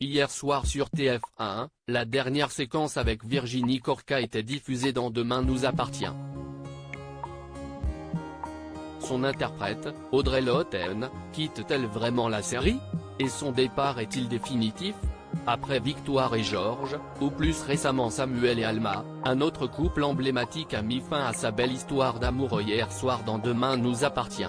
Hier soir sur TF1, la dernière séquence avec Virginie Corca était diffusée dans Demain nous appartient. Son interprète, Audrey Lotton, quitte-t-elle vraiment la série? Et son départ est-il définitif? Après Victoire et Georges, ou plus récemment Samuel et Alma, un autre couple emblématique a mis fin à sa belle histoire d'amour hier soir dans Demain nous appartient.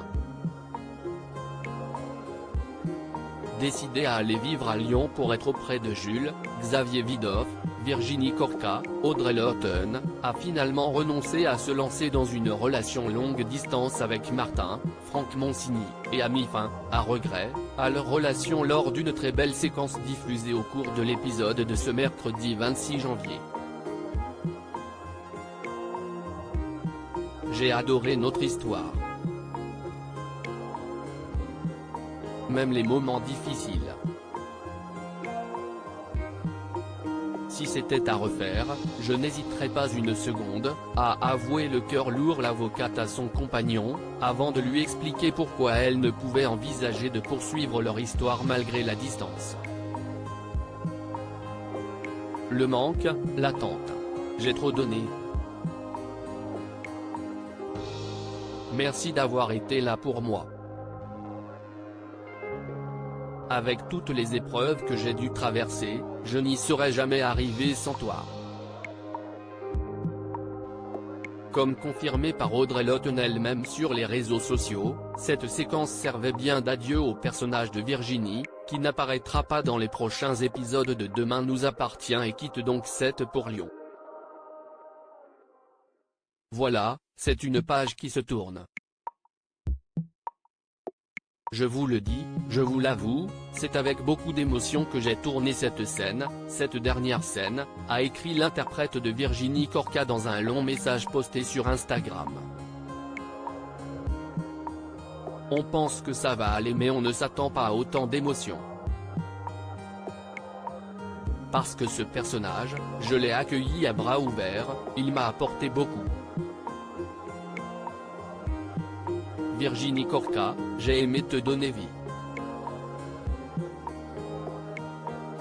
Décidée à aller vivre à Lyon pour être auprès de Jules, Xavier Vidoff, Virginie Corca, Audrey Lotton, a finalement renoncé à se lancer dans une relation longue distance avec Martin, Franck Monsigny, et a mis fin, à regret, à leur relation lors d'une très belle séquence diffusée au cours de l'épisode de ce mercredi 26 janvier. J'ai adoré notre histoire. Même les moments difficiles. Si c'était à refaire, je n'hésiterais pas une seconde, à avouer le cœur lourd l'avocate à son compagnon, avant de lui expliquer pourquoi elle ne pouvait envisager de poursuivre leur histoire malgré la distance. Le manque, l'attente. J'ai trop donné. Merci d'avoir été là pour moi. Avec toutes les épreuves que j'ai dû traverser, je n'y serais jamais arrivé sans toi. Comme confirmé par Audrey Lotton elle-même sur les réseaux sociaux, cette séquence servait bien d'adieu au personnage de Virginie, qui n'apparaîtra pas dans les prochains épisodes de Demain nous appartient et quitte donc set pour Lyon. Voilà, c'est une page qui se tourne. Je vous le dis, je vous l'avoue, c'est avec beaucoup d'émotion que j'ai tourné cette scène, cette dernière scène, a écrit l'interprète de Virginie Corca dans un long message posté sur Instagram. On pense que ça va aller mais on ne s'attend pas à autant d'émotions. Parce que ce personnage, je l'ai accueilli à bras ouverts, il m'a apporté beaucoup. Virginie Corca, j'ai aimé te donner vie.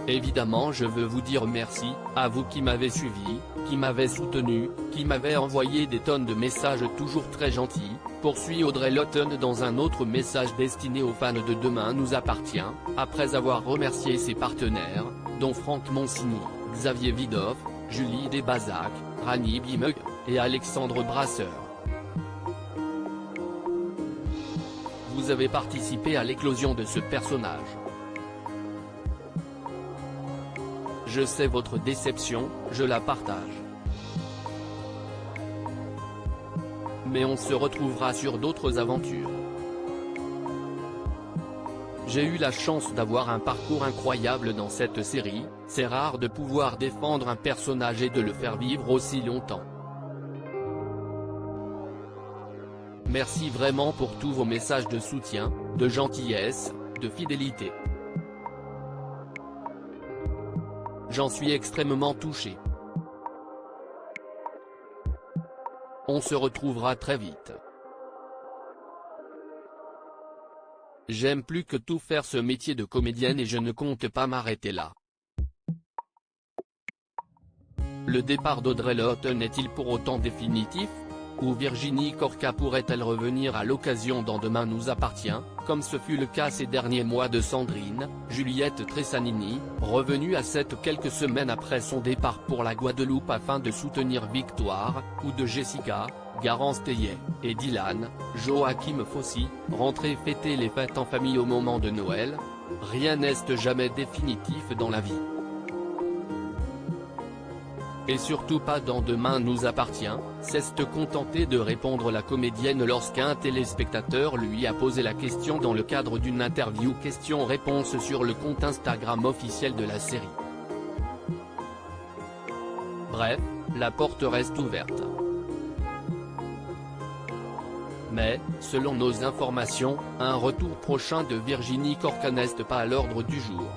Évidemment je veux vous dire merci, à vous qui m'avez suivi, qui m'avez soutenu, qui m'avez envoyé des tonnes de messages toujours très gentils, poursuit Audrey Lotton dans un autre message destiné aux fans de Demain nous appartient, après avoir remercié ses partenaires, dont Franck Monsigny, Xavier Vidoff, Julie Desbazac, Rani Bimug, et Alexandre Brasseur. Vous avez participé à l'éclosion de ce personnage. Je sais votre déception, je la partage. Mais on se retrouvera sur d'autres aventures. J'ai eu la chance d'avoir un parcours incroyable dans cette série, c'est rare de pouvoir défendre un personnage et de le faire vivre aussi longtemps. Merci vraiment pour tous vos messages de soutien, de gentillesse, de fidélité. J'en suis extrêmement touché. On se retrouvera très vite. J'aime plus que tout faire ce métier de comédienne et je ne compte pas m'arrêter là. Le départ d'Audrey Lotton est-il pour autant définitif? Ou Virginie Corca pourrait-elle revenir à l'occasion dans Demain nous appartient, comme ce fut le cas ces derniers mois de Sandrine, Juliette Tressanini, revenue à Sète quelques semaines après son départ pour la Guadeloupe afin de soutenir Victoire, ou de Jessica, Garance Theillet, et Dylan, Joachim Fossey, rentrés fêter les fêtes en famille au moment de Noël? Rien n'est jamais définitif dans la vie. Et surtout pas dans Demain nous appartient, s'est contenté de répondre la comédienne lorsqu'un téléspectateur lui a posé la question dans le cadre d'une interview questions-réponses sur le compte Instagram officiel de la série. Bref, la porte reste ouverte. Mais, selon nos informations, un retour prochain de Virginie Corca n'est pas à l'ordre du jour.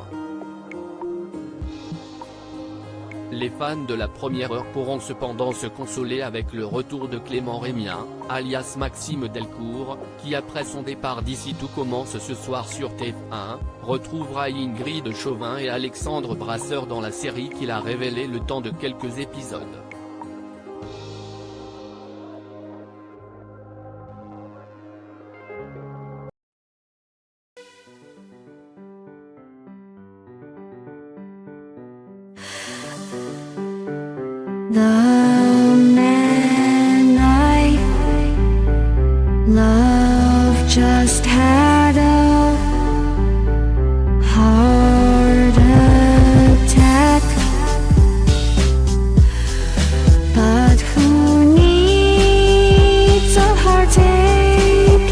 Les fans de la première heure pourront cependant se consoler avec le retour de Clément Rémien, alias Maxime Delcourt, qui après son départ d'ici tout commence ce soir sur TF1, retrouvera Ingrid Chauvin et Alexandre Brasseur dans la série qu'il a révélé le temps de quelques épisodes. The man I love just had a heart attack, but who needs a heartache?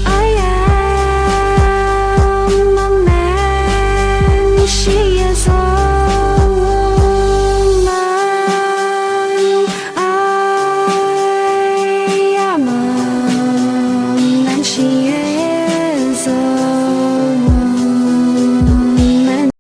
I am a man, she is a she